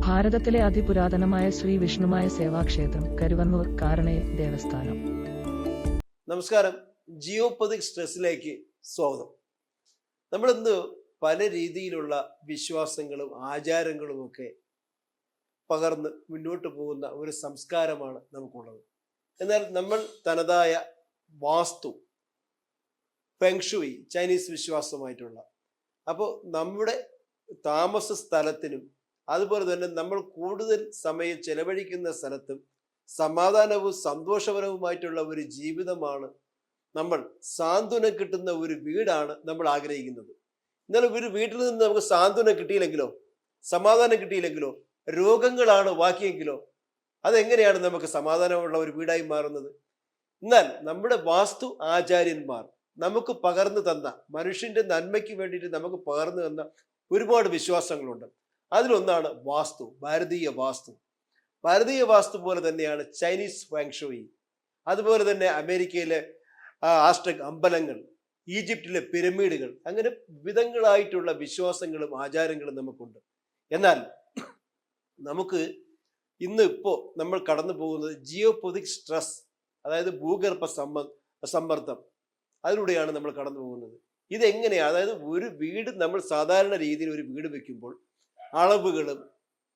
ഭാരതത്തിലെ അതിപുരാതനമായ ശ്രീ വിഷ്ണുമായ സേവാക്ഷേത്രം കരുവന്നൂർ കാരണയിൽ ദേവസ്ഥാനം. നമസ്കാരം. ജിയോപതിക് സ്ട്രെസ്സിലേക്ക് സ്വാഗതം. നമ്മളിന്ന് പല രീതിയിലുള്ള വിശ്വാസങ്ങളും ആചാരങ്ങളും ഒക്കെ പകർന്ന് മുന്നോട്ട് പോകുന്ന ഒരു സംസ്കാരമാണ് നമുക്കുള്ളത്. എന്നാൽ നമ്മൾ തനതായ വാസ്തു, ഫെങ്ഷുയി, ചൈനീസ് വിശ്വാസമായിട്ടുള്ള, അപ്പോൾ നമ്മുടെ താമസ സ്ഥലത്തിനും അതുപോലെ തന്നെ നമ്മൾ കൂടുതൽ സമയം ചെലവഴിക്കുന്ന സ്ഥലത്തും സമാധാനവും സന്തോഷപരവുമായിട്ടുള്ള ഒരു ജീവിതമാണ്, നമ്മൾ സാന്ത്വനം കിട്ടുന്ന ഒരു വീടാണ് നമ്മൾ ആഗ്രഹിക്കുന്നത്. എന്നാൽ ഒരു വീട്ടിൽ നിന്ന് നമുക്ക് സാന്ത്വനം കിട്ടിയില്ലെങ്കിലോ, സമാധാനം കിട്ടിയില്ലെങ്കിലോ, രോഗങ്ങളാണ് ബാക്കിയെങ്കിലോ, അതെങ്ങനെയാണ് നമുക്ക് സമാധാനമുള്ള ഒരു വീടായി മാറുന്നത്? എന്നാൽ നമ്മുടെ വാസ്തു ആചാര്യന്മാർ നമുക്ക് പകർന്നു തന്ന, മനുഷ്യന്റെ നന്മയ്ക്ക് വേണ്ടിയിട്ട് നമുക്ക് പകർന്നു തന്ന ഒരുപാട് വിശ്വാസങ്ങളുണ്ട്. അതിലൊന്നാണ് വാസ്തു, ഭാരതീയ വാസ്തു. ഭാരതീയ വാസ്തു പോലെ തന്നെയാണ് ചൈനീസ് ഫെങ്ഷുയി, അതുപോലെ തന്നെ അമേരിക്കയിലെ ആസ്ട്രക് അമ്പലങ്ങൾ, ഈജിപ്തിലെ പിരമിഡുകൾ, അങ്ങനെ വിവിധങ്ങളായിട്ടുള്ള വിശ്വാസങ്ങളും ആചാരങ്ങളും നമുക്കുണ്ട്. എന്നാൽ നമുക്ക് ഇപ്പോൾ നമ്മൾ കടന്നു പോകുന്നത് ജിയോപൊതിക് സ്ട്രെസ്, അതായത് ഭൂഗർഭ സമ്മർദ്ദം, അതിലൂടെയാണ് നമ്മൾ കടന്നു പോകുന്നത്. ഇതെങ്ങനെയാണ്? അതായത് ഒരു വീട്, നമ്മൾ സാധാരണ രീതിയിൽ ഒരു വീട് വെക്കുമ്പോൾ അളവുകളും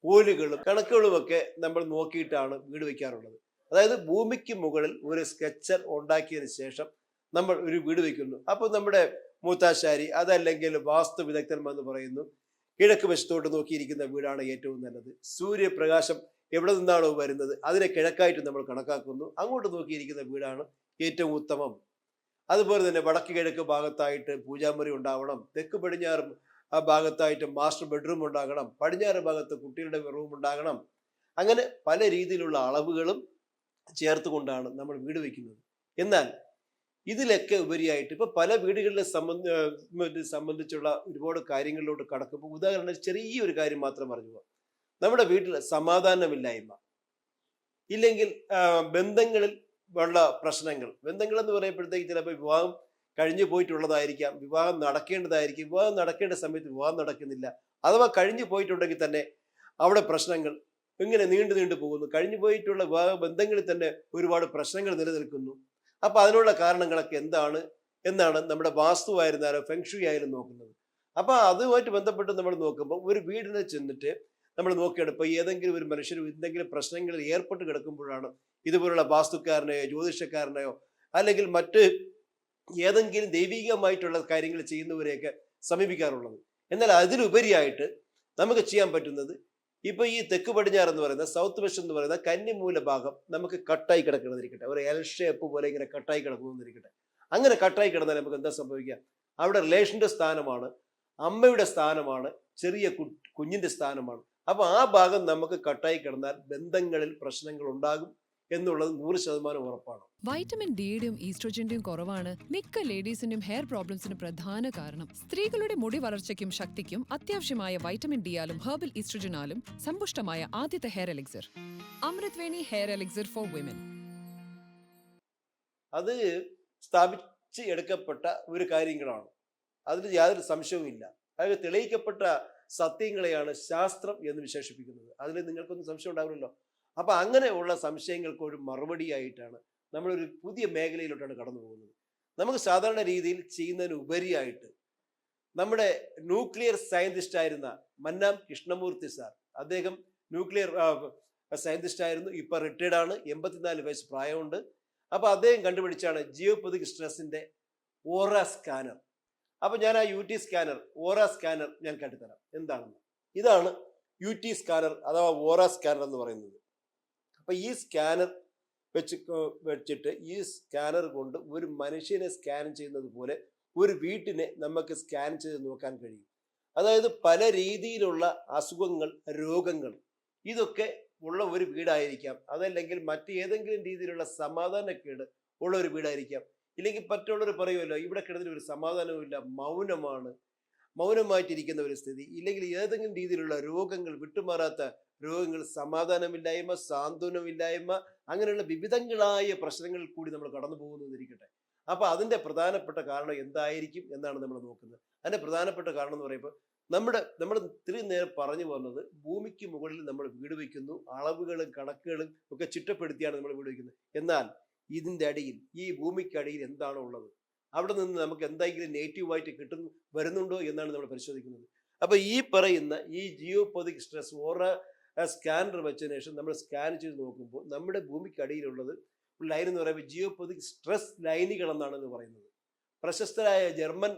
കോലുകളും കണക്കുകളുമൊക്കെ നമ്മൾ നോക്കിയിട്ടാണ് വീട് വയ്ക്കാറുള്ളത്. അതായത് ഭൂമിക്ക് മുകളിൽ ഒരു സ്കെച്ചർ ഉണ്ടാക്കിയതിന് ശേഷം നമ്മൾ ഒരു വീട് വയ്ക്കുന്നു. അപ്പോൾ നമ്മുടെ മൂത്താശാരി അതല്ലെങ്കിൽ വാസ്തു വിദഗ്ധന്മാർ പറയുന്നു, കിഴക്ക് വശത്തോട്ട് നോക്കിയിരിക്കുന്ന വീടാണ് ഏറ്റവും നല്ലത്. സൂര്യപ്രകാശം എവിടെ നിന്നാണോ വരുന്നത് അതിനെ കിഴക്കായിട്ട് നമ്മൾ കണക്കാക്കുന്നു. അങ്ങോട്ട് നോക്കിയിരിക്കുന്ന വീടാണ് ഏറ്റവും ഉത്തമം. അതുപോലെ തന്നെ വടക്ക് കിഴക്ക് ഭാഗത്തായിട്ട് പൂജാമുറി ഉണ്ടാവണം, തെക്ക് പടിഞ്ഞാറ് ആ ഭാഗത്തായിട്ട് മാസ്റ്റർ ബെഡ്റൂം ഉണ്ടാകണം, പടിഞ്ഞാറ് ഭാഗത്ത് കുട്ടികളുടെ റൂം ഉണ്ടാകണം. അങ്ങനെ പല രീതിയിലുള്ള അളവുകളും ചേർത്തുകൊണ്ടാണ് നമ്മൾ വീട് വയ്ക്കുന്നത്. എന്നാൽ ഇതിലൊക്കെ ഉപരിയായിട്ട് ഇപ്പൊ പല വീടുകളിലെ സംബന്ധിച്ചുള്ള ഒരുപാട് കാര്യങ്ങളിലോട്ട് കടക്കുമ്പോൾ, ഉദാഹരണം ചെറിയൊരു കാര്യം മാത്രം പറഞ്ഞു പോകാം. നമ്മുടെ വീട്ടിൽ സമാധാനമില്ലായ്മ, ഇല്ലെങ്കിൽ ബന്ധങ്ങളിൽ ഉള്ള പ്രശ്നങ്ങൾ. ബന്ധങ്ങൾ എന്ന് പറയുമ്പോഴത്തേക്ക് ചിലപ്പോൾ വിവാഹം കഴിഞ്ഞു പോയിട്ടുള്ളതായിരിക്കാം, വിവാഹം നടക്കേണ്ടതായിരിക്കും, വിവാഹം നടക്കേണ്ട സമയത്ത് വിവാഹം നടക്കുന്നില്ല, അഥവാ കഴിഞ്ഞു പോയിട്ടുണ്ടെങ്കിൽ തന്നെ അവിടെ പ്രശ്നങ്ങൾ ഇങ്ങനെ നീണ്ടു പോകുന്നു. കഴിഞ്ഞു പോയിട്ടുള്ള വിവാഹ ബന്ധങ്ങളിൽ തന്നെ ഒരുപാട് പ്രശ്നങ്ങൾ നിലനിൽക്കുന്നു. അപ്പൊ അതിനുള്ള കാരണങ്ങളൊക്കെ എന്താണ് എന്നാണ് നമ്മുടെ വാസ്തുവായിരുന്നാലും ഫെങ്ഷുയി ആയാലും നോക്കുന്നത്. അപ്പൊ അതുമായിട്ട് ബന്ധപ്പെട്ട് നമ്മൾ നോക്കുമ്പോൾ ഒരു വീടിനെ ചെന്നിട്ട് നമ്മൾ നോക്കുകയാണ്. ഇപ്പൊ ഏതെങ്കിലും ഒരു മനുഷ്യർ എന്തെങ്കിലും പ്രശ്നങ്ങളിൽ ഏർപ്പെട്ട് കിടക്കുമ്പോഴാണ് ഇതുപോലുള്ള വാസ്തുക്കാരനെയോ ജ്യോതിഷക്കാരനെയോ അല്ലെങ്കിൽ മറ്റ് ഏതെങ്കിലും ദൈവികമായിട്ടുള്ള കാര്യങ്ങൾ ചെയ്യുന്നവരെയൊക്കെ സമീപിക്കാറുള്ളത്. എന്നാൽ അതിലുപരിയായിട്ട് നമുക്ക് ചെയ്യാൻ പറ്റുന്നത്, ഇപ്പൊ ഈ തെക്ക് പടിഞ്ഞാറ് എന്ന് പറയുന്ന സൗത്ത് വെസ്റ്റ് എന്ന് പറയുന്ന കന്നിമൂല ഭാഗം നമുക്ക് കട്ടായി കിടക്കുന്നതിരിക്കട്ടെ, ഒരു എൽ ഷേപ്പ് പോലെ ഇങ്ങനെ കട്ടായി കിടക്കുന്നതിരിക്കട്ടെ. അങ്ങനെ കട്ടായി കിടന്നാൽ നമുക്ക് എന്താ സംഭവിക്കുക? അവിടെ റിലേഷന്റെ സ്ഥാനമാണ്, അമ്മയുടെ സ്ഥാനമാണ്, ചെറിയ കുഞ്ഞിന്റെ സ്ഥാനമാണ്. അപ്പൊ ആ ഭാഗം നമുക്ക് കട്ടായി കിടന്നാൽ ബന്ധങ്ങളിൽ പ്രശ്നങ്ങൾ ഉണ്ടാകും എന്നുള്ളത് 100% ഉറപ്പാണ്. വൈറ്റമിൻ ഡിയുടെയും ഈസ്ട്രോജന്റെയും കുറവാണ് മിക്ക ലേഡീസിന്റെയും ഹെയർ പ്രോബ്ലംസിന് പ്രധാന കാരണം. സ്ത്രീകളുടെ മുടി വളർച്ചയ്ക്കും ശക്തിക്കും അത്യാവശ്യമായ വൈറ്റമിൻ ഡിയാലും ഹെർബൽ ഈസ്ട്രോജനാലും സമ്പുഷ്ടമായ ആദ്യത്തെ hair elixir Amritveni hair elixir for women. അത് സ്ഥാപിച്ച് എടുക്കപ്പെട്ട ഒരു കാര്യങ്ങളാണ്, അതിൽ യാതൊരു സംശയവും ഇല്ല. അതായത് തെളിയിക്കപ്പെട്ട സത്യങ്ങളെയാണ് ശാസ്ത്രം എന്ന് വിശേഷിപ്പിക്കുന്നത്. അതിൽ നിങ്ങൾക്കൊന്നും സംശയം ഉണ്ടാവില്ലല്ലോ. അപ്പൊ അങ്ങനെയുള്ള സംശയങ്ങൾക്ക് ഒരു മറുപടിയായിട്ടാണ് നമ്മളൊരു പുതിയ മേഖലയിലോട്ടാണ് കടന്നു പോകുന്നത്. നമുക്ക് സാധാരണ രീതിയിൽ ചെയ്യുന്നതിന് ഉപരിയായിട്ട് നമ്മുടെ ന്യൂക്ലിയർ സയന്റിസ്റ്റ് ആയിരുന്ന മന്നാം കൃഷ്ണമൂർത്തി സാർ, അദ്ദേഹം ന്യൂക്ലിയർ സയന്റിസ്റ്റ് ആയിരുന്നു, ഇപ്പൊ റിട്ടയർഡ് ആണ്, 84 വയസ്സ് പ്രായമുണ്ട്. അപ്പൊ അദ്ദേഹം കണ്ടുപിടിച്ചാണ് ജിയോപൊതിക് സ്ട്രെസ്സിന്റെ ഓറ സ്കാനർ. അപ്പൊ ഞാൻ ആ UT സ്കാനർ, ഓറ സ്കാനർ ഞാൻ കാട്ടിത്തരാം എന്താണെന്ന്. ഇതാണ് UT സ്കാനർ അഥവാ ഓറ സ്കാനർ എന്ന് പറയുന്നത്. അപ്പൊ ഈ സ്കാനർ വെച്ചിട്ട് ഈ സ്കാനർ കൊണ്ട് ഒരു മനുഷ്യനെ സ്കാൻ ചെയ്യുന്നത് പോലെ ഒരു വീട്ടിനെ നമുക്ക് സ്കാൻ ചെയ്ത് നോക്കാൻ കഴിയും. അതായത് പല രീതിയിലുള്ള അസുഖങ്ങൾ, രോഗങ്ങൾ, ഇതൊക്കെ ഉള്ള ഒരു വീടായിരിക്കാം. അതല്ലെങ്കിൽ മറ്റേതെങ്കിലും രീതിയിലുള്ള സമാധാനക്കേട് ഉള്ള ഒരു വീടായിരിക്കാം. ഇല്ലെങ്കിൽ മറ്റുള്ളവർ പറയുമല്ലോ, ഇവിടെ കിടന്നിട്ട് ഒരു സമാധാനവുമില്ല, മൗനമായിട്ടിരിക്കുന്ന ഒരു സ്ഥിതി, ഇല്ലെങ്കിൽ ഏതെങ്കിലും രീതിയിലുള്ള രോഗങ്ങൾ, വിട്ടുമാറാത്ത രോഗങ്ങൾ, സമാധാനമില്ലായ്മ, സാന്ത്വനമില്ലായ്മ, അങ്ങനെയുള്ള വിവിധങ്ങളായ പ്രശ്നങ്ങളിൽ കൂടി നമ്മൾ കടന്നു പോകുന്നതിരിക്കട്ടെ. അപ്പൊ അതിന്റെ പ്രധാനപ്പെട്ട കാരണം എന്തായിരിക്കും എന്നാണ് നമ്മൾ നോക്കുന്നത്. അതിന്റെ പ്രധാനപ്പെട്ട കാരണം എന്ന് പറയുമ്പോൾ നമ്മൾ ഇത്രയും നേരം പറഞ്ഞു വന്നത് ഭൂമിക്ക് മുകളിൽ നമ്മൾ വീട് വയ്ക്കുന്നു, അളവുകളും കണക്കുകളും ഒക്കെ ചിട്ടപ്പെടുത്തിയാണ് നമ്മൾ വീട് വയ്ക്കുന്നത്. എന്നാൽ ഇതിൻ്റെ അടിയിൽ, ഈ ഭൂമിക്കടിയിൽ എന്താണോ ഉള്ളത്, അവിടെ നിന്ന് നമുക്ക് എന്തെങ്കിലും നെഗറ്റീവായിട്ട് വരുന്നുണ്ടോ എന്നാണ് നമ്മൾ പരിശോധിക്കുന്നത്. അപ്പൊ ഈ പറയുന്ന ഈ ജിയോപതിക് സ്ട്രെസ് ഓറ സ്കാനർ വെച്ചതിന് ശേഷം നമ്മൾ സ്കാൻ ചെയ്ത് നോക്കുമ്പോൾ നമ്മുടെ ഭൂമിക്കടിയിലുള്ളത് ലൈൻ എന്ന് പറയുമ്പോൾ ജിയോപതിക് സ്ട്രെസ് ലൈനുകൾ എന്നാണ് ഇത് പറയുന്നത്. പ്രശസ്തരായ ജർമ്മൻ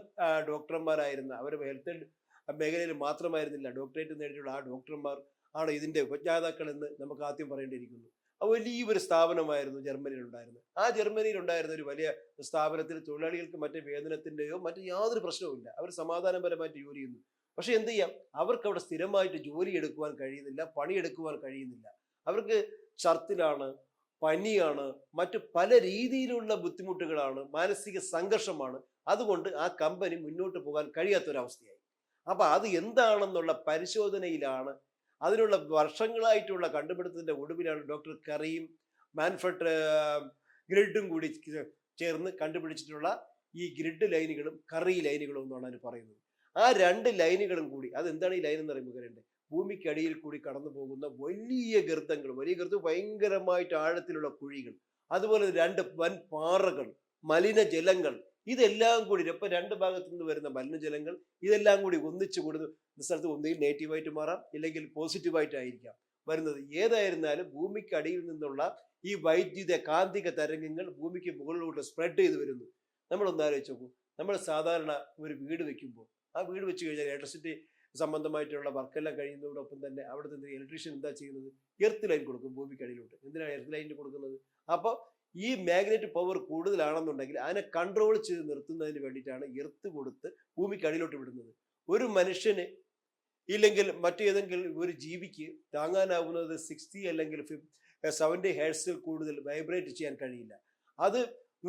ഡോക്ടർമാരായിരുന്ന അവർ ഹെൽത്ത് മേഖലയിൽ മാത്രമായിരുന്നില്ല ഡോക്ടറേറ്റ് നേടിയിട്ടുള്ള ആ ഡോക്ടർമാർ ആണ് ഇതിന്റെ ഉപജ്ഞാതാക്കൾ എന്ന് നമുക്ക് ആദ്യം പറയേണ്ടിയിരിക്കുന്നു. വലിയൊരു സ്ഥാപനമായിരുന്നു ജർമ്മനിയിൽ ഉണ്ടായിരുന്നത്. ആ ജർമ്മനിയിൽ ഉണ്ടായിരുന്ന ഒരു വലിയ സ്ഥാപനത്തിൽ തൊഴിലാളികൾക്ക് മറ്റേ വേതനത്തിൻ്റെയോ മറ്റു യാതൊരു പ്രശ്നവുമില്ല. അവർ സമാധാനപരമായിട്ട് ജോലി ചെയ്യുന്നു. പക്ഷെ എന്ത് ചെയ്യാം, അവർക്ക് അവിടെ സ്ഥിരമായിട്ട് ജോലി എടുക്കുവാൻ കഴിയുന്നില്ല, പണിയെടുക്കുവാൻ കഴിയുന്നില്ല. അവർക്ക് ഛർദിലാണ്, പനിയാണ്, മറ്റു പല രീതിയിലുള്ള ബുദ്ധിമുട്ടുകളാണ്, മാനസിക സംഘർഷമാണ്. അതുകൊണ്ട് ആ കമ്പനി മുന്നോട്ട് പോകാൻ കഴിയാത്തൊരവസ്ഥയായി. അപ്പൊ അത് എന്താണെന്നുള്ള പരിശോധനയിലാണ്, അതിനുള്ള വർഷങ്ങളായിട്ടുള്ള കണ്ടുപിടുത്തത്തിന്റെ ഒടുവിലാണ് ഡോക്ടർ കറിയും മാൻഫ്രഡ് ഗ്രിഡും കൂടി ചേർന്ന് കണ്ടുപിടിച്ചിട്ടുള്ള ഈ ഗ്രിഡ് ലൈനുകളും കറി ലൈനുകളും എന്നാണ് അതിന് പറയുന്നത്. ആ രണ്ട് ലൈനുകളും കൂടി, അതെന്താണ് ഈ ലൈൻ എന്ന് പറയുമ്പോൾ, ഭൂമിക്കടിയിൽ കൂടി കടന്നു പോകുന്ന വലിയ ഗർത്തങ്ങൾ, ഭയങ്കരമായിട്ട് ആഴത്തിലുള്ള കുഴികൾ, അതുപോലെ രണ്ട് വൻ പാറകൾ, മലിനജലങ്ങൾ, ഇതെല്ലാം കൂടി ഇപ്പൊ രണ്ട് ഭാഗത്തു നിന്ന് വരുന്ന മലിനജലങ്ങൾ ഇതെല്ലാം കൂടി ഒന്നിച്ചു കൂടുന്ന സ്ഥലത്ത് ഒന്നുകിൽ നെഗറ്റീവായിട്ട് മാറാം, ഇല്ലെങ്കിൽ പോസിറ്റീവായിട്ടായിരിക്കാം വരുന്നത്. ഏതായിരുന്നാലും ഭൂമിക്ക് അടിയിൽ നിന്നുള്ള ഈ വൈദ്യുത കാന്തിക തരംഗങ്ങൾ ഭൂമിക്ക് മുകളിലോട്ട് സ്പ്രെഡ് ചെയ്ത് വരുന്നു. നമ്മളൊന്ന് ആലോചിച്ച് നോക്കൂ, നമ്മൾ സാധാരണ ഒരു വീട് വെക്കുമ്പോൾ ആ വീട് വെച്ച് കഴിഞ്ഞാൽ ഇലക്ട്രിസിറ്റി സംബന്ധമായിട്ടുള്ള വർക്കെല്ലാം കഴിയുന്നതോടൊപ്പം തന്നെ അവിടെ നിന്ന് ഇലക്ട്രീഷ്യൻ എന്താ ചെയ്യുന്നത്, എർത്ത് ലൈൻ കൊടുക്കും ഭൂമിക്കടിയിലോട്ട്. എന്തിനാണ് എർത്ത് ലൈനിൽ കൊടുക്കുന്നത്? അപ്പോൾ ഈ മാഗ്നറ്റിക് പവർ കൂടുതലാണെന്നുണ്ടെങ്കിൽ അതിനെ കൺട്രോൾ ചെയ്ത് നിർത്തുന്നതിന് വേണ്ടിയിട്ടാണ് എർത്ത് കൊടുത്ത് ഭൂമിക്കടിയിലോട്ട് വിടുന്നത്. ഒരു മനുഷ്യന് ഇല്ലെങ്കിൽ മറ്റേതെങ്കിലും ഒരു ജീവിക്ക് താങ്ങാനാവുന്നത് 60 അല്ലെങ്കിൽ 70 ഹെർട്സിൽ കൂടുതൽ വൈബ്രേറ്റ് ചെയ്യാൻ കഴിയില്ല. അത്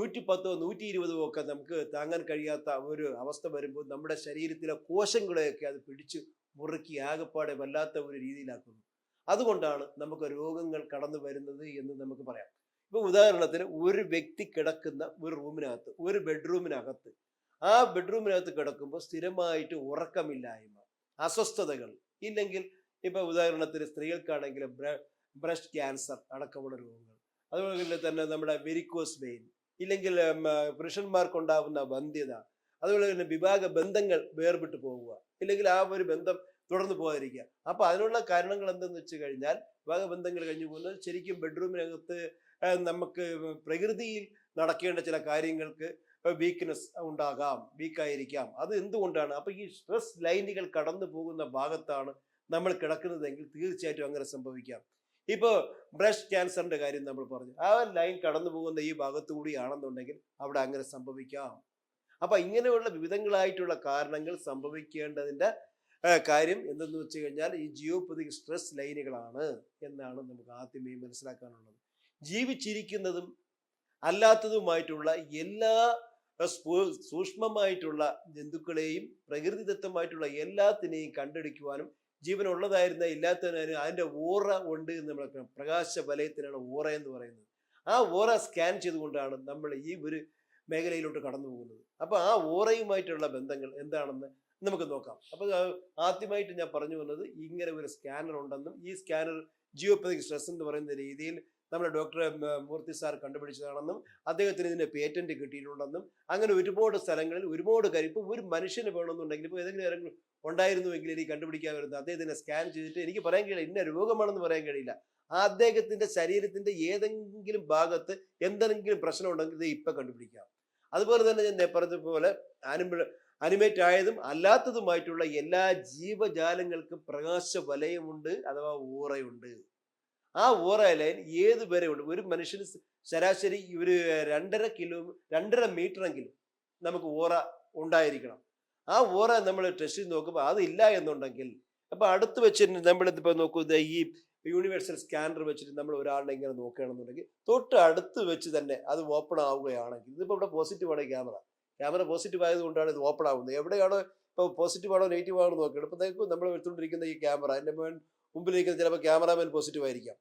110 120 ഒക്കെ നമുക്ക് താങ്ങാൻ കഴിയാത്ത ഒരു അവസ്ഥ വരുമ്പോൾ നമ്മുടെ ശരീരത്തിലെ കോശങ്ങളെയൊക്കെ അത് പിടിച്ച് മുറുക്കി ആകെപ്പാടെ വല്ലാത്ത ഒരു രീതിയിലാക്കുന്നു. അതുകൊണ്ടാണ് നമുക്ക് രോഗങ്ങൾ കടന്നു വരുന്നത് എന്ന് നമുക്ക് പറയാം. ഇപ്പൊ ഉദാഹരണത്തിന്, ഒരു വ്യക്തി കിടക്കുന്ന ഒരു റൂമിനകത്ത്, ഒരു ബെഡ്റൂമിനകത്ത്, ആ ബെഡ്റൂമിനകത്ത് കിടക്കുമ്പോൾ സ്ഥിരമായിട്ട് ഉറക്കമില്ലായ്മ, അസ്വസ്ഥതകൾ, ഇല്ലെങ്കിൽ ഇപ്പൊ ഉദാഹരണത്തിന് സ്ത്രീകൾക്കാണെങ്കിൽ ബ്രസ്റ്റ് ക്യാൻസർ അടക്കമുള്ള രോഗങ്ങൾ, അതുപോലെ തന്നെ നമ്മുടെ വെരിക്കോസ് വെയിൻ, ഇല്ലെങ്കിൽ പുരുഷന്മാർക്കുണ്ടാവുന്ന വന്ധ്യത, അതുപോലെ തന്നെ വിവാഹ ബന്ധങ്ങൾ വേർപെട്ട് പോവുക, ഇല്ലെങ്കിൽ ആ ഒരു ബന്ധം തുടർന്ന് പോകാതിരിക്കുക. അപ്പൊ അതിനുള്ള കാരണങ്ങൾ എന്തെന്ന് വെച്ച് കഴിഞ്ഞാൽ, വിവാഹ ബന്ധങ്ങൾ കഴിഞ്ഞു പോകുന്നത് ശരിക്കും ബെഡ്റൂമിനകത്ത് നമുക്ക് പ്രകൃതിയിൽ നടക്കേണ്ട ചില കാര്യങ്ങൾക്ക് വീക്ക്നെസ് ഉണ്ടാകാം, വീക്കായിരിക്കാം. അത് എന്തുകൊണ്ടാണ്? അപ്പൊ ഈ സ്ട്രെസ് ലൈനുകൾ കടന്നു പോകുന്ന ഭാഗത്താണ് നമ്മൾ കിടക്കുന്നതെങ്കിൽ തീർച്ചയായിട്ടും അങ്ങനെ സംഭവിക്കാം. ഇപ്പോൾ ബ്രസ്റ്റ് ക്യാൻസറിന്റെ കാര്യം നമ്മൾ പറഞ്ഞു, ആ ലൈൻ കടന്നു പോകുന്ന ഈ ഭാഗത്തു കൂടിയാണെന്നുണ്ടെങ്കിൽ അവിടെ അങ്ങനെ സംഭവിക്കാം. അപ്പൊ ഇങ്ങനെയുള്ള വിവിധങ്ങളായിട്ടുള്ള കാരണങ്ങൾ സംഭവിക്കേണ്ടതിന്റെ കാര്യം എന്തെന്ന് വെച്ച് കഴിഞ്ഞാൽ ഈ ജിയോപതിക് സ്ട്രെസ് ലൈനുകളാണ് എന്നാണ് നമുക്ക് ആദ്യമേ മനസ്സിലാക്കാനുള്ളത്. ജീവിച്ചിരിക്കുന്നതും അല്ലാത്തതുമായിട്ടുള്ള എല്ലാ സൂക്ഷ്മമായിട്ടുള്ള ജന്തുക്കളെയും പ്രകൃതിദത്തമായിട്ടുള്ള എല്ലാത്തിനെയും കണ്ടെടുക്കുവാനും ജീവനുള്ളതായിരുന്ന ഇല്ലാത്തതിനും അതിൻ്റെ ഓറ ഉണ്ട് എന്ന് നമ്മൾ പ്രകാശ വലയത്തിനാണ് ഓറ എന്ന് പറയുന്നത്. ആ ഓറ സ്കാൻ ചെയ്തുകൊണ്ടാണ് നമ്മൾ ഈ ഒരു മേഖലയിലോട്ട് കടന്നു പോകുന്നത്. അപ്പൊ ആ ഓറയുമായിട്ടുള്ള ബന്ധങ്ങൾ എന്താണെന്ന് നമുക്ക് നോക്കാം. അപ്പൊ ആദ്യമായിട്ട് ഞാൻ പറഞ്ഞു വന്നത്, ഇങ്ങനെ ഒരു സ്കാനർ ഉണ്ടെന്നും ഈ സ്കാനർ ജിയോപതിക് സ്ട്രെസ് എന്ന് പറയുന്ന രീതിയിൽ നമ്മുടെ ഡോക്ടർ മൂർത്തി സാർ കണ്ടുപിടിച്ചതാണെന്നും അദ്ദേഹത്തിന് ഇതിന്റെ പേറ്റന്റ് കിട്ടിയിട്ടുണ്ടെന്നും അങ്ങനെ ഒരുപാട് സ്ഥലങ്ങളിൽ ഒരുപാട് കാര്യം. ഇപ്പൊ ഒരു മനുഷ്യന് വേണമെന്നുണ്ടെങ്കിൽ, ഇപ്പോൾ ഏതെങ്കിലും ആരെങ്കിലും ഉണ്ടായിരുന്നുവെങ്കിൽ എനിക്ക് കണ്ടുപിടിക്കാൻ വരുന്നത് അദ്ദേഹത്തിനെ സ്കാൻ ചെയ്തിട്ട് എനിക്ക് പറയാൻ കഴിയില്ല ഇന്ന രോഗമാണെന്ന് പറയാൻ കഴിയില്ല. അദ്ദേഹത്തിന്റെ ശരീരത്തിന്റെ ഏതെങ്കിലും ഭാഗത്ത് എന്തെങ്കിലും പ്രശ്നം ഉണ്ടെങ്കിൽ ഇത് ഇപ്പൊ കണ്ടുപിടിക്കാം. അതുപോലെ തന്നെ ഞാൻ പറഞ്ഞതുപോലെ അനിമേറ്റ് ആയതും അല്ലാത്തതുമായിട്ടുള്ള എല്ലാ ജീവജാലങ്ങൾക്കും പ്രകാശ വലയമുണ്ട്, അഥവാ ഓറയുണ്ട്. ആ ഓറ ലൈൻ ഏത് വരെ ഉണ്ട്? ഒരു മനുഷ്യന് ശരാശരി ഒരു 2.5 മീറ്ററെങ്കിലും നമുക്ക് ഓറ ഉണ്ടായിരിക്കണം. ആ ഓറ നമ്മൾ ടെസ്റ്റ് ചെയ്ത് നോക്കുമ്പോൾ അതില്ല എന്നുണ്ടെങ്കിൽ, അപ്പൊ അടുത്ത് വെച്ചിട്ട് നമ്മളിപ്പോ നോക്കുന്നത് ഈ യൂണിവേഴ്സൽ സ്കാനർ വെച്ചിട്ട് നമ്മൾ ഒരാളുടെ ഇങ്ങനെ നോക്കുകയാണെന്നുണ്ടെങ്കിൽ തൊട്ട് അടുത്ത് വെച്ച് തന്നെ അത് ഓപ്പൺ ആവുകയാണെങ്കിൽ, ഇതിപ്പോ ഇവിടെ പോസിറ്റീവ് ആണ് ക്യാമറ പോസിറ്റീവ് ആയതുകൊണ്ടാണ് ഇത് ഓപ്പൺ ആവുന്നത്. എവിടെയാണോ ഇപ്പോൾ പോസിറ്റീവ് ആണോ നെഗറ്റീവ് ആണോ നോക്കണം. ഇപ്പൊ നമ്മൾ എടുത്തുകൊണ്ടിരിക്കുന്ന ഈ ക്യാമറ, അതിന്റെ മുമ്പിലിരിക്കുന്ന ചിലപ്പോൾ ക്യാമറാമാൻ പോസിറ്റീവ് ആയിരിക്കാം,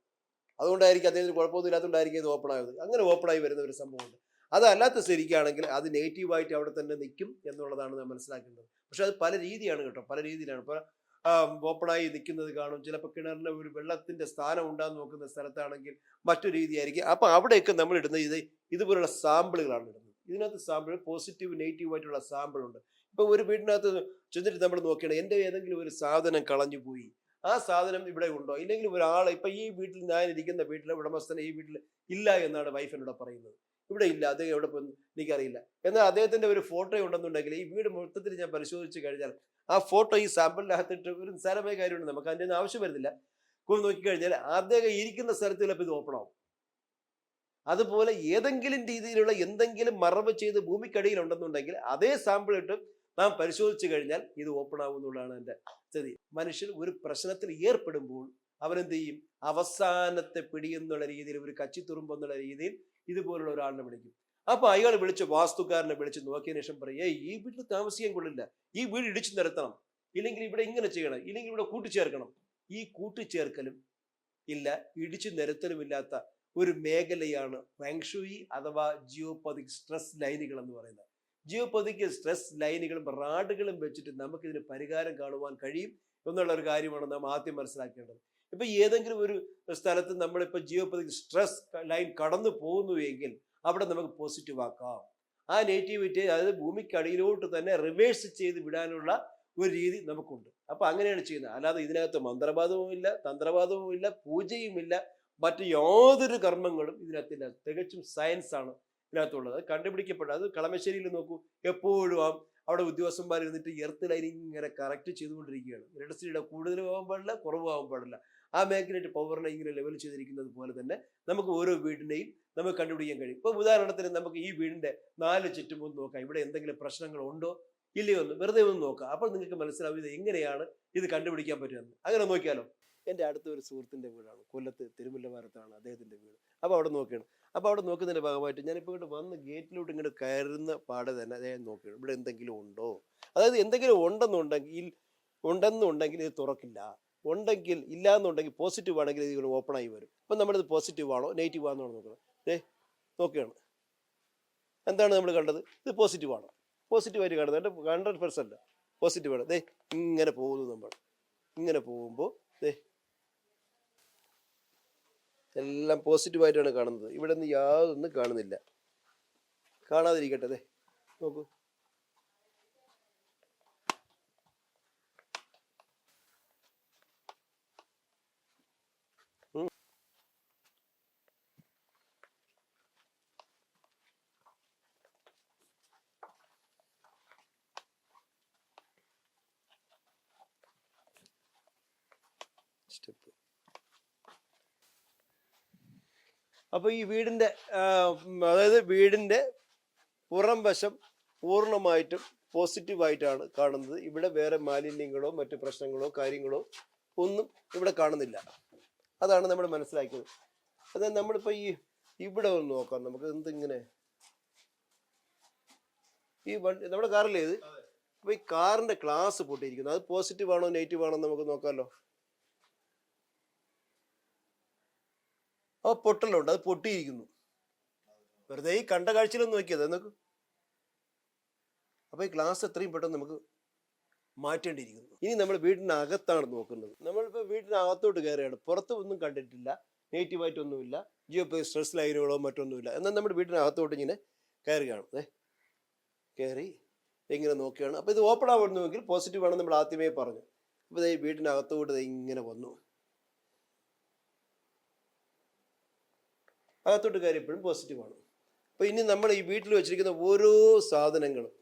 അതുകൊണ്ടായിരിക്കും അദ്ദേഹത്തിന് കുഴപ്പമൊന്നും ഇല്ലാത്തതുകൊണ്ടായിരിക്കും ഇത് ഓപ്പൺ ആയത്. അങ്ങനെ ഓപ്പൺ ആയി വരുന്ന ഒരു സംഭവമുണ്ട്. അതല്ലാത്ത സ്ഥിതിക്കാണെങ്കിൽ അത് നെഗറ്റീവായിട്ട് അവിടെ തന്നെ നിൽക്കും എന്നുള്ളതാണ് നാം മനസ്സിലാക്കേണ്ടത്. പക്ഷെ അത് പല രീതിയാണ് കേട്ടോ, പല രീതിയിലാണ്. ഇപ്പോൾ ഓപ്പണായി നിൽക്കുന്നത് കാണും, ചിലപ്പോൾ കിണറിന് ഒരു വെള്ളത്തിന്റെ സ്ഥാനം ഉണ്ടാകുന്ന നോക്കുന്ന സ്ഥലത്താണെങ്കിൽ മറ്റു രീതിയായിരിക്കും. അപ്പം അവിടെയൊക്കെ നമ്മൾ ഇടുന്ന ഇതുപോലുള്ള സാമ്പിളുകളാണ് ഇടുന്നത്. ഇതിനകത്ത് സാമ്പിൾ പോസിറ്റീവ് നെഗറ്റീവ് ആയിട്ടുള്ള സാമ്പിൾ ഉണ്ട്. ഇപ്പൊ ഒരു വീടിനകത്ത് ചെന്നിട്ട് നമ്മൾ നോക്കിയാണ് എൻ്റെ ഏതെങ്കിലും ഒരു സാധനം കളഞ്ഞു പോയി, ആ സാധനം ഇവിടെ ഉണ്ടോ, ഇല്ലെങ്കിൽ ഒരാൾ ഇപ്പൊ ഈ വീട്ടിൽ ഞാൻ ഇരിക്കുന്ന വീട്ടിലെ ഉടമസ്ഥനെ ഈ വീട്ടിൽ ഇല്ല എന്നാണ് വൈഫിനോട് പറയുന്നത്. ഇവിടെ ഇല്ല, അദ്ദേഹം എവിടെ പോയി എനിക്കറിയില്ല. എന്നാൽ അദ്ദേഹത്തിന്റെ ഒരു ഫോട്ടോ ഉണ്ടെന്നുണ്ടെങ്കിൽ ഈ വീട് മൊത്തത്തിൽ ഞാൻ പരിശോധിച്ച് കഴിഞ്ഞാൽ ആ ഫോട്ടോ ഈ സാമ്പിളിനകത്തിട്ട് ഒരു നിസ്സാരമായ കാര്യമുണ്ട്, നമുക്ക് അതിൻ്റെ ഒന്നും ആവശ്യം വരുന്നില്ല. നോക്കിക്കഴിഞ്ഞാൽ അദ്ദേഹം ഇരിക്കുന്ന സ്ഥലത്ത് ചിലപ്പോൾ ഇത് ഓപ്പൺ ആവും. അതുപോലെ ഏതെങ്കിലും രീതിയിലുള്ള എന്തെങ്കിലും മറവ് ചെയ്ത് ഭൂമിക്കടിയിൽ ഉണ്ടെന്നുണ്ടെങ്കിൽ അതേ സാമ്പിൾ ഇട്ട് നാം പരിശോധിച്ചു കഴിഞ്ഞാൽ ഇത് ഓപ്പൺ ആവുന്നുള്ളതാണ് എൻ്റെ സ്ഥിതി. മനുഷ്യൻ ഒരു പ്രശ്നത്തിൽ ഏർപ്പെടുമ്പോൾ അവനെന്ത് ചെയ്യും? അവസാനത്തെ പിടിയെന്നുള്ള രീതിയിൽ, ഒരു കച്ചിത്തുറുമ്പെന്നുള്ള രീതിയിൽ ഇതുപോലുള്ള ഒരാളിനെ വിളിക്കും. അപ്പൊ അയാൾ വിളിച്ച് വാസ്തുക്കാരനെ വിളിച്ച് നോക്കിയതിനു ശേഷം പറയും, ഈ വീട്ടിൽ താമസിക്കാൻ കൊള്ളില്ല, ഈ വീട് ഇടിച്ചു നിരത്തണം, ഇല്ലെങ്കിൽ ഇവിടെ ഇങ്ങനെ ചെയ്യണം, ഇല്ലെങ്കിൽ ഇവിടെ കൂട്ടിച്ചേർക്കണം. ഈ കൂട്ടിച്ചേർക്കലും ഇല്ല, ഇടിച്ചു നിരത്തലും ഇല്ലാത്ത ഒരു മേഖലയാണ് ഫെങ്ഷുയി അഥവാ ജിയോപതിക് സ്ട്രെസ് ലൈനുകൾ എന്ന് പറയുന്നത്. ജിയോപതിക് സ്ട്രെസ് ലൈനുകളും റാഡുകളും വെച്ചിട്ട് നമുക്കിതിന് പരിഹാരം കാണുവാൻ കഴിയും എന്നുള്ള ഒരു കാര്യമാണ് നാം ആദ്യം മനസ്സിലാക്കേണ്ടത്. ഇപ്പൊ ഏതെങ്കിലും ഒരു സ്ഥലത്ത് നമ്മളിപ്പോൾ ജിയോപതിക് സ്ട്രെസ് ലൈൻ കടന്നു പോകുന്നു എങ്കിൽ അവിടെ നമുക്ക് പോസിറ്റീവ് ആക്കാം. ആ നെഗറ്റിവിറ്റി അതായത് ഭൂമിക്കടിയിലോട്ട് തന്നെ റിവേഴ്സ് ചെയ്ത് വിടാനുള്ള ഒരു രീതി നമുക്കുണ്ട്. അപ്പൊ അങ്ങനെയാണ് ചെയ്യുന്നത്. അല്ലാതെ ഇതിനകത്ത് മന്ത്രവാദവും ഇല്ല, തന്ത്രവാദവും ഇല്ല, പൂജയുമില്ല, മറ്റു യാതൊരു കർമ്മങ്ങളും ഇതിനകത്തില്ല. തികച്ചും സയൻസ് ആണ് ഇതിനകത്തുള്ളത്. അത് കണ്ടുപിടിക്കപ്പെട്ട, അത് കളമശ്ശേരിയിൽ നോക്കൂ, എപ്പോഴും അവിടെ ഉദ്യോഗസ്ഥന്മാർ ഇരുന്നിട്ട് എർത്ത് ലൈനിങ് ഇങ്ങനെ കറക്റ്റ് ചെയ്തുകൊണ്ടിരിക്കുകയാണ്. ഇലക്ട്രിസിറ്റിയുടെ കൂടുതലും ആവാൻ പാടില്ല, കുറവും ആവാൻ പാടില്ല. ആ മാഗ്നറ്റ് പവറിനെ ഇങ്ങനെ ലെവൽ ചെയ്തിരിക്കുന്നത് പോലെ തന്നെ നമുക്ക് ഓരോ വീടിനെയും നമുക്ക് കണ്ടുപിടിക്കാൻ കഴിയും. ഇപ്പൊ ഉദാഹരണത്തിന് നമുക്ക് ഈ വീടിന്റെ 4 ചുറ്റും ഒന്ന് നോക്കാം, ഇവിടെ എന്തെങ്കിലും പ്രശ്നങ്ങൾ ഉണ്ടോ ഇല്ലയോ എന്ന് വെറുതെ ഒന്ന് നോക്കാം. അപ്പോൾ നിങ്ങൾക്ക് മനസ്സിലാവും ഇത് എങ്ങനെയാണ് ഇത് കണ്ടുപിടിക്കാൻ പറ്റുമെന്ന്. അങ്ങനെ നോക്കിയാലോ. എൻ്റെ അടുത്ത ഒരു സുഹൃത്തിൻ്റെ വീടാണ്, കൊല്ലത്ത് തിരുമുല്ലവാരത്താണ് അദ്ദേഹത്തിൻ്റെ വീട്. അപ്പോൾ അവിടെ നോക്കുകയാണ്. അപ്പോൾ അവിടെ നോക്കുന്നതിൻ്റെ ഭാഗമായിട്ട് ഞാനിപ്പോൾ ഇങ്ങോട്ട് വന്ന് ഗേറ്റിലോട്ട് ഇങ്ങോട്ട് കയറുന്ന പാടെ തന്നെ അദ്ദേഹം നോക്കുകയാണ്, ഇവിടെ എന്തെങ്കിലും ഉണ്ടോ, അതായത് എന്തെങ്കിലും ഉണ്ടെന്നുണ്ടെങ്കിൽ ഇത് തുറക്കില്ല, ഉണ്ടെങ്കിൽ ഇല്ല എന്നുണ്ടെങ്കിൽ പോസിറ്റീവ് ആണെങ്കിൽ ഇത് ഓപ്പൺ ആയി വരും. അപ്പം നമ്മളിത് പോസിറ്റീവ് ആണോ നെഗറ്റീവ് ആണോ നോക്കണം. നോക്കുകയാണ്, എന്താണ് നമ്മൾ കണ്ടത്? ഇത് പോസിറ്റീവ് ആണോ? പോസിറ്റീവായിട്ട് കാണുന്നത് 100% പോസിറ്റീവാണ്. ഇങ്ങനെ പോകുന്നു, നമ്മൾ ഇങ്ങനെ പോകുമ്പോൾ എല്ലാം പോസിറ്റീവായിട്ടാണ് കാണുന്നത്. ഇവിടെ നിന്ന് യാതൊന്നും കാണുന്നില്ല. കാണാതിരിക്കട്ടെ, നോക്കൂ. സ്റ്റെപ്പ്. അപ്പോൾ ഈ വീടിൻ്റെ അതായത് വീടിൻ്റെ പുറം വശം പൂർണ്ണമായിട്ടും പോസിറ്റീവായിട്ടാണ് കാണുന്നത്. ഇവിടെ വേറെ മാലിന്യങ്ങളോ മറ്റു പ്രശ്നങ്ങളോ കാര്യങ്ങളോ ഒന്നും ഇവിടെ കാണുന്നില്ല. അതാണ് നമ്മൾ മനസ്സിലാക്കിയത്. അതായത് നമ്മളിപ്പോൾ ഇവിടെ ഒന്ന് നോക്കാം, നമുക്ക് എന്തിങ്ങനെ ഈ വണ്ടി നമ്മുടെ കാറിലേ ഇത്. അപ്പോൾ ഈ കാറിൻ്റെ ഗ്ലാസ് പൊട്ടിയിരിക്കുന്നു, അത് പോസിറ്റീവ് ആണോ നെഗറ്റീവ് ആണോ നമുക്ക് നോക്കാമല്ലോ. അപ്പോൾ പൊട്ടലുണ്ട്, അത് പൊട്ടിയിരിക്കുന്നു. വെറുതെ ഈ കണ്ട കാഴ്ചയിലൊന്നും നോക്കിയത് നോക്കൂ. അപ്പോൾ ഈ ഗ്ലാസ് എത്രയും പെട്ടെന്ന് നമുക്ക് മാറ്റേണ്ടിയിരിക്കുന്നു. ഇനി നമ്മൾ വീടിനകത്താണ് നോക്കുന്നത്. നമ്മളിപ്പോൾ വീടിനകത്തോട്ട് കയറുകയാണ്, പുറത്ത് ഒന്നും കണ്ടിട്ടില്ല, നെഗറ്റീവായിട്ടൊന്നുമില്ല, ജിയോപതിക് സ്ട്രെസ് ലൈനുകളോ മറ്റൊന്നുമില്ല. എന്നാൽ നമ്മുടെ വീടിനകത്തോട്ട് ഇങ്ങനെ കയറുകയാണ്. കയറി ഇങ്ങനെ നോക്കുകയാണ്. അപ്പോൾ ഇത് ഓപ്പൺ ആവുന്നുവെങ്കിൽ പോസിറ്റീവ് ആണെന്ന് നമ്മൾ ആദ്യമേ പറഞ്ഞു. അപ്പോൾ ഈ വീടിനകത്തോട്ട് ഇങ്ങനെ വന്നു, അകത്തോട്ട് കയറിയപ്പോഴും പോസിറ്റീവാണ്. അപ്പോൾ ഇനി നമ്മൾ ഈ വീട്ടിൽ വെച്ചിരിക്കുന്ന ഓരോ സാധനങ്ങളും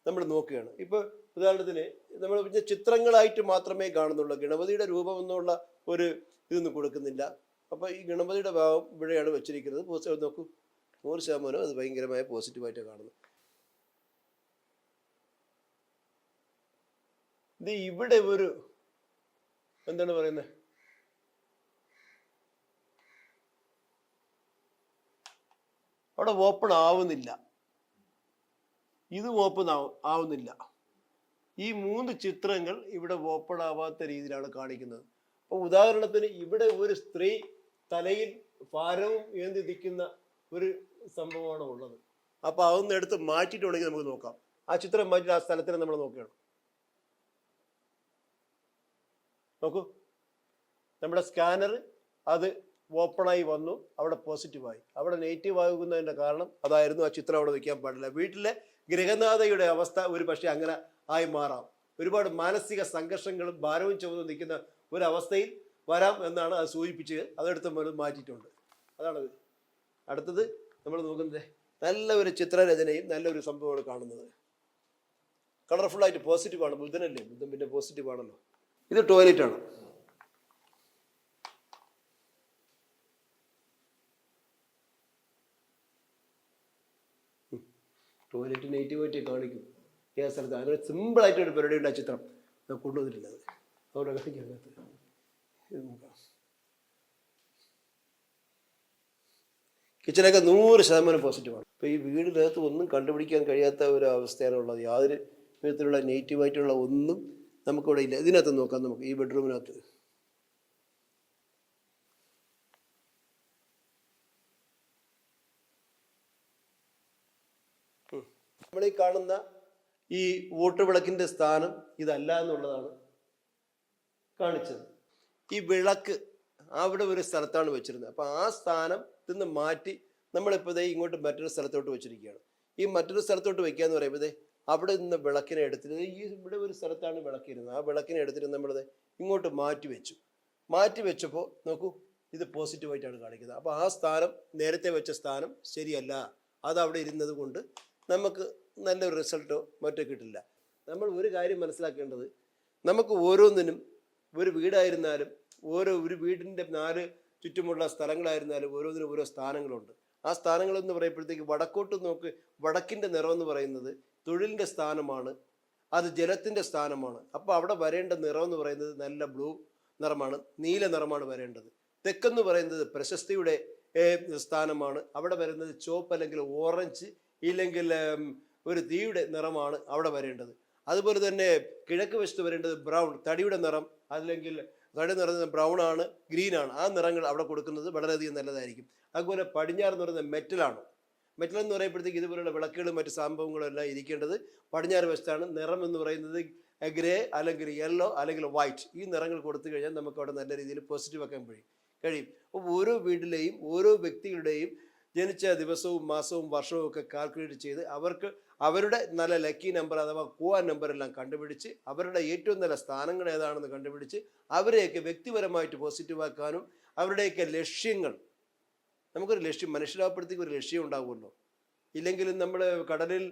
നമ്മൾ നോക്കുകയാണ്. ഇപ്പോൾ ഉദാഹരണത്തിന് നമ്മൾ പിന്നെ ചിത്രങ്ങളായിട്ട് മാത്രമേ കാണുന്നുള്ളൂ, ഗണപതിയുടെ രൂപം എന്നുള്ള ഒരു ഇതൊന്നും കൊടുക്കുന്നില്ല. അപ്പോൾ ഈ ഗണപതിയുടെ ഭാവം ഇവിടെയാണ് വെച്ചിരിക്കുന്നത്. പോസിറ്റീവ് നോക്കൂ, 100% അത് ഭയങ്കരമായ പോസിറ്റീവായിട്ടാണ് കാണുന്നത്. ഇത് ഇവിടെ ഒരു എന്താണ് പറയുന്നത്, അവിടെ ഓപ്പൺ ആവുന്നില്ല, ഇത് ഓപ്പൺ ആവുന്നില്ല. ഈ 3 ചിത്രങ്ങൾ ഇവിടെ ഓപ്പൺ ആവാത്ത രീതിയിലാണ് കാണിക്കുന്നത്. അപ്പോൾ ഉദാഹരണത്തിന് ഇവിടെ ഒരു സ്ത്രീ തലയിൽ ഭാരവും ഏന്തി നിൽക്കുന്ന ഒരു സംഭവമാണ് ഉള്ളത്. അപ്പോൾ അതൊന്ന് എടുത്ത് മാറ്റിയിട്ടുണ്ടെങ്കിൽ നമുക്ക് നോക്കാം. ആ ചിത്രം മാറ്റി ആ സ്ഥലത്തിന് നമ്മൾ നോക്കുകയാണ്. നോക്കൂ, നമ്മുടെ സ്കാനർ അത് ഓപ്പണായി വന്നു, അവിടെ പോസിറ്റീവായി. അവിടെ നെഗറ്റീവ് ആകുന്നതിൻ്റെ കാരണം അതായിരുന്നു ആ ചിത്രം അവിടെ വയ്ക്കാൻ പാടില്ല. വീട്ടിലെ ഗൃഹനാഥയുടെ അവസ്ഥ ഒരു പക്ഷേ അങ്ങനെ ആയി മാറാം. ഒരുപാട് മാനസിക സംഘർഷങ്ങളും ഭാരവും ചുമന്ന് നിൽക്കുന്ന ഒരവസ്ഥയിൽ വരാം എന്നാണ് അത് സൂചിപ്പിച്ച് അതെടുത്ത് മാറ്റിയിട്ടുണ്ട്. അതാണത്. അടുത്തത് നമ്മൾ നോക്കുന്നത് നല്ല ഒരു ചിത്രരചനയും നല്ലൊരു സംഭവമാണ് കാണുന്നത്. കളർഫുള്ളായിട്ട് പോസിറ്റീവാണ്. ബുധനല്ലേ, ബുധൻ പിന്നെ പോസിറ്റീവ് ആണല്ലോ. ഇത് ടോയ്ലറ്റാണ്. ടോയ്ലറ്റ് നെഗറ്റീവായിട്ട് കാണിക്കും ഏത് സ്ഥലത്ത്. അങ്ങനെ സിമ്പിളായിട്ടൊരു പരിപാടിയുണ്ട്. ആ ചിത്രം കൊണ്ടുവന്നിട്ടില്ല. അത് അവിടെ കാണിക്കാനകത്ത് ഇത് നോക്കാം. കിച്ചനൊക്കെ 100% പോസിറ്റീവാണ്. ഇപ്പോൾ ഈ വീടിനകത്ത് ഒന്നും കണ്ടുപിടിക്കാൻ കഴിയാത്ത ഒരു അവസ്ഥയാണ് ഉള്ളത്. യാതൊരു വിധത്തിലുള്ള നെഗറ്റീവായിട്ടുള്ള ഒന്നും നമുക്കിവിടെ ഇല്ല. ഇതിനകത്ത് നോക്കാം നമുക്ക്. ഈ ബെഡ്റൂമിനകത്ത് നമ്മളീ കാണുന്ന ഈ വോട്ടുവിളക്കിൻ്റെ സ്ഥാനം ഇതല്ല എന്നുള്ളതാണ് കാണിച്ചത്. ഈ വിളക്ക് അവിടെ ഒരു സ്ഥലത്താണ് വെച്ചിരുന്നത്. അപ്പോൾ ആ സ്ഥാനം നിന്ന് മാറ്റി നമ്മളിപ്പോൾ ഇങ്ങോട്ട് മറ്റൊരു സ്ഥലത്തോട്ട് വെച്ചിരിക്കുകയാണ്. ഈ മറ്റൊരു സ്ഥലത്തോട്ട് വെക്കുക എന്ന് പറയുമ്പോൾ അവിടെ നിന്ന് വിളക്കിനെ എടുത്തിരുന്നത് ഈ ഇവിടെ ഒരു സ്ഥലത്താണ് വിളക്കിരുന്നത്. ആ വിളക്കിനെ എടുത്തിട്ട് നമ്മളത് ഇങ്ങോട്ട് മാറ്റി വെച്ചു. മാറ്റി വെച്ചപ്പോൾ നോക്കൂ, ഇത് പോസിറ്റീവായിട്ടാണ് കാണിക്കുന്നത്. അപ്പോൾ ആ സ്ഥാനം, നേരത്തെ വെച്ച സ്ഥാനം ശരിയല്ല. അത് അവിടെ ഇരുന്നത് കൊണ്ട് നമുക്ക് നല്ലൊരു റിസൾട്ടോ മറ്റോ കിട്ടില്ല. നമ്മൾ ഒരു കാര്യം മനസ്സിലാക്കേണ്ടത്, നമുക്ക് ഓരോന്നിനും, ഒരു വീടായിരുന്നാലും ഒരു വീടിൻ്റെ 4 ചുറ്റുമുള്ള സ്ഥലങ്ങളായിരുന്നാലും ഓരോന്നിനും ഓരോ സ്ഥാനങ്ങളുണ്ട്. ആ സ്ഥാനങ്ങളെന്ന് പറയുമ്പോഴത്തേക്ക് വടക്കോട്ട് നോക്ക്, വടക്കിൻ്റെ നിറം എന്ന് പറയുന്നത് തൊഴിലിൻ്റെ സ്ഥാനമാണ്, അത് ജലത്തിൻ്റെ സ്ഥാനമാണ്. അപ്പോൾ അവിടെ വരേണ്ട നിറം എന്ന് പറയുന്നത് നല്ല ബ്ലൂ നിറമാണ്, നീല നിറമാണ് വരേണ്ടത്. തെക്കെന്ന് പറയുന്നത് പ്രശസ്തിയുടെ സ്ഥാനമാണ്, അവിടെ വരുന്നത് ചുവപ്പ് അല്ലെങ്കിൽ ഓറഞ്ച് ഇല്ലെങ്കിൽ ഒരു തീയുടെ നിറമാണ് അവിടെ വരേണ്ടത്. അതുപോലെ തന്നെ കിഴക്ക് വശത്ത് വരേണ്ടത് ബ്രൗൺ, തടിയുടെ നിറം, അല്ലെങ്കിൽ തടി നിറഞ്ഞ ബ്രൗൺ ആണ്, ഗ്രീനാണ്. ആ നിറങ്ങൾ അവിടെ കൊടുക്കുന്നത് വളരെയധികം നല്ലതായിരിക്കും. അതുപോലെ പടിഞ്ഞാറ് എന്ന് പറയുന്നത് മെറ്റലാണ്. മെറ്റൽ എന്ന് പറയുമ്പോഴത്തേക്ക് ഇതുപോലുള്ള വിളക്കുകളും മറ്റ് സംഭവങ്ങളും എല്ലാം ഇരിക്കേണ്ടത് പടിഞ്ഞാറ് വശത്താണ്. നിറം എന്ന് പറയുന്നത് ഗ്രേ അല്ലെങ്കിൽ യെല്ലോ അല്ലെങ്കിൽ വൈറ്റ്, ഈ നിറങ്ങൾ കൊടുത്തു കഴിഞ്ഞാൽ നമുക്ക് അവിടെ നല്ല രീതിയിൽ പോസിറ്റീവ് ആക്കാൻ കഴിയും. അപ്പോൾ ഓരോ വീട്ടിലെയും ഓരോ വ്യക്തികളുടെയും ജനിച്ച ദിവസവും മാസവും വർഷവും ഒക്കെ കാൽക്കുലേറ്റ് ചെയ്ത് അവർക്ക് അവരുടെ നല്ല ലക്കി നമ്പർ അഥവാ കൂവാൻ നമ്പർ എല്ലാം കണ്ടുപിടിച്ച് അവരുടെ ഏറ്റവും നല്ല സ്ഥാനങ്ങൾ ഏതാണെന്ന് കണ്ടുപിടിച്ച് അവരെയൊക്കെ വ്യക്തിപരമായിട്ട് പോസിറ്റീവാക്കാനും അവരുടെയൊക്കെ ലക്ഷ്യങ്ങൾ, നമുക്കൊരു ലക്ഷ്യം, മനുഷ്യരാകുമ്പോഴത്തേക്ക് ഒരു ലക്ഷ്യം ഉണ്ടാവുമല്ലോ. ഇല്ലെങ്കിലും നമ്മൾ കടലിൽ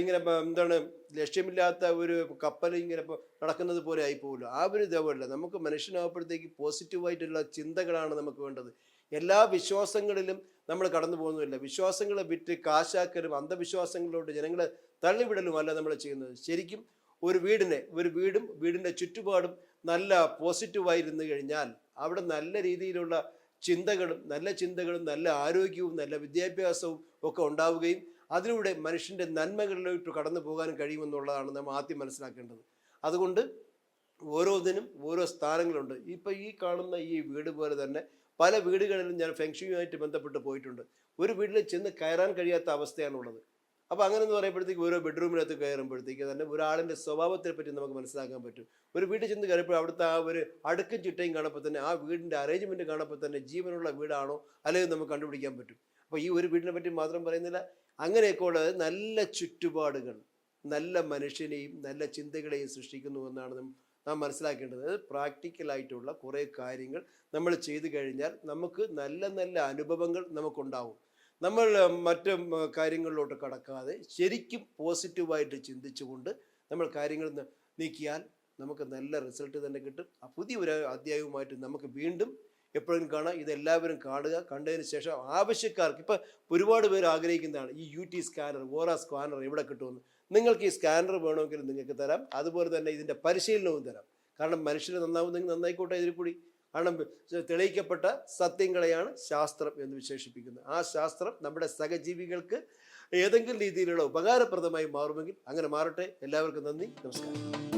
ഇങ്ങനെ എന്താണ് ലക്ഷ്യമില്ലാത്ത ഒരു കപ്പൽ ഇങ്ങനെ നടക്കുന്നത് പോലെ ആയിപ്പോകുമല്ലോ. ആ ഒരു ഇതേപോലെ നമുക്ക് മനുഷ്യനാകുമ്പോഴത്തേക്ക് പോസിറ്റീവായിട്ടുള്ള ചിന്തകളാണ് നമുക്ക് വേണ്ടത്. എല്ലാ വിശ്വാസങ്ങളിലും നമ്മൾ കടന്നു പോകുന്നില്ല. വിശ്വാസങ്ങളെ വിറ്റ് കാശാക്കലും അന്ധവിശ്വാസങ്ങളിലോട്ട് ജനങ്ങളെ തള്ളിവിടലും അല്ല നമ്മൾ ചെയ്യുന്നത്. ശരിക്കും ഒരു വീടും വീടിൻ്റെ ചുറ്റുപാടും നല്ല പോസിറ്റീവായിരുന്നു കഴിഞ്ഞാൽ അവിടെ നല്ല രീതിയിലുള്ള ചിന്തകളും നല്ല ആരോഗ്യവും നല്ല വിദ്യാഭ്യാസവും ഒക്കെ ഉണ്ടാവുകയും അതിലൂടെ മനുഷ്യൻ്റെ നന്മകളിലോട്ട് കടന്നു പോകാനും കഴിയുമെന്നുള്ളതാണ് നമ്മൾ ആദ്യം മനസ്സിലാക്കേണ്ടത്. അതുകൊണ്ട് ഓരോന്നിനും ഓരോ സ്ഥാനങ്ങളുണ്ട്. ഇപ്പം ഈ കാണുന്ന ഈ വീട് പോലെ തന്നെ പല വീടുകളിലും ഞാൻ ഫെങ്ഷുമായിട്ട് ബന്ധപ്പെട്ട് പോയിട്ടുണ്ട്. ഒരു വീട്ടിൽ ചെന്ന് കയറാൻ കഴിയാത്ത അവസ്ഥയാണുള്ളത്. അപ്പോൾ അങ്ങനെ എന്ന് പറയുമ്പോഴത്തേക്ക് ഓരോ ബെഡ്റൂമിനകത്ത് കയറുമ്പോഴത്തേക്ക് തന്നെ ഒരാളിൻ്റെ സ്വഭാവത്തെ പറ്റി നമുക്ക് മനസ്സിലാക്കാൻ പറ്റും. ഒരു വീട്ടിൽ ചെന്ന് കയറിയപ്പോൾ അവിടുത്തെ ആ ഒരു അടുക്കും ചിട്ടയും കാണുമ്പോൾ തന്നെ ആ വീടിൻ്റെ അറേഞ്ച്മെൻറ്റ് കാണുമ്പോൾ തന്നെ ജീവനുള്ള വീടാണോ അല്ലെങ്കിൽ നമുക്ക് കണ്ടുപിടിക്കാൻ പറ്റും. അപ്പോൾ ഈ ഒരു വീടിനെ പറ്റി മാത്രം പറയുന്നില്ല, അങ്ങനെയൊക്കെ ഉള്ളത് നല്ല ചുറ്റുപാടുകൾ നല്ല മനുഷ്യനെയും നല്ല ചിന്തകളെയും സൃഷ്ടിക്കുന്നു എന്നാണ് നാം മനസ്സിലാക്കേണ്ടത്. പ്രാക്ടിക്കലായിട്ടുള്ള കുറേ കാര്യങ്ങൾ നമ്മൾ ചെയ്തു കഴിഞ്ഞാൽ നമുക്ക് നല്ല നല്ല അനുഭവങ്ങൾ നമുക്കുണ്ടാവും. നമ്മൾ മറ്റ് കാര്യങ്ങളിലോട്ട് കടക്കാതെ ശരിക്കും പോസിറ്റീവായിട്ട് ചിന്തിച്ചുകൊണ്ട് നമ്മൾ കാര്യങ്ങൾ നീക്കിയാൽ നമുക്ക് നല്ല റിസൾട്ട് തന്നെ കിട്ടും. പുതിയൊരു അധ്യായവുമായിട്ട് നമുക്ക് വീണ്ടും എപ്പോഴും കാണാം. ഇതെല്ലാവരും കാണുക. കണ്ടതിന് ശേഷം ആവശ്യക്കാർക്ക്, ഇപ്പം ഒരുപാട് പേര് ആഗ്രഹിക്കുന്നതാണ് ഈ UT സ്കാനർ, ഓറ സ്കാനർ എവിടെ കിട്ടുമെന്ന്. നിങ്ങൾക്ക് ഈ സ്കാനർ വേണമെങ്കിൽ നിങ്ങൾക്ക് തരാം. അതുപോലെ തന്നെ ഇതിൻ്റെ പരിശീലനവും തരാം. കാരണം മനുഷ്യർ നന്നാവുന്നെങ്കിൽ നന്നായിക്കോട്ടെ ഇതിൽ കൂടി. കാരണം തെളിയിക്കപ്പെട്ട സത്യങ്ങളെയാണ് ശാസ്ത്രം എന്ന് വിശേഷിപ്പിക്കുന്നത്. ആ ശാസ്ത്രം നമ്മുടെ സഹജീവികൾക്ക് ഏതെങ്കിലും രീതിയിലുള്ള ഉപകാരപ്രദമായി മാറുമെങ്കിൽ അങ്ങനെ മാറട്ടെ. എല്ലാവർക്കും നന്ദി, നമസ്കാരം.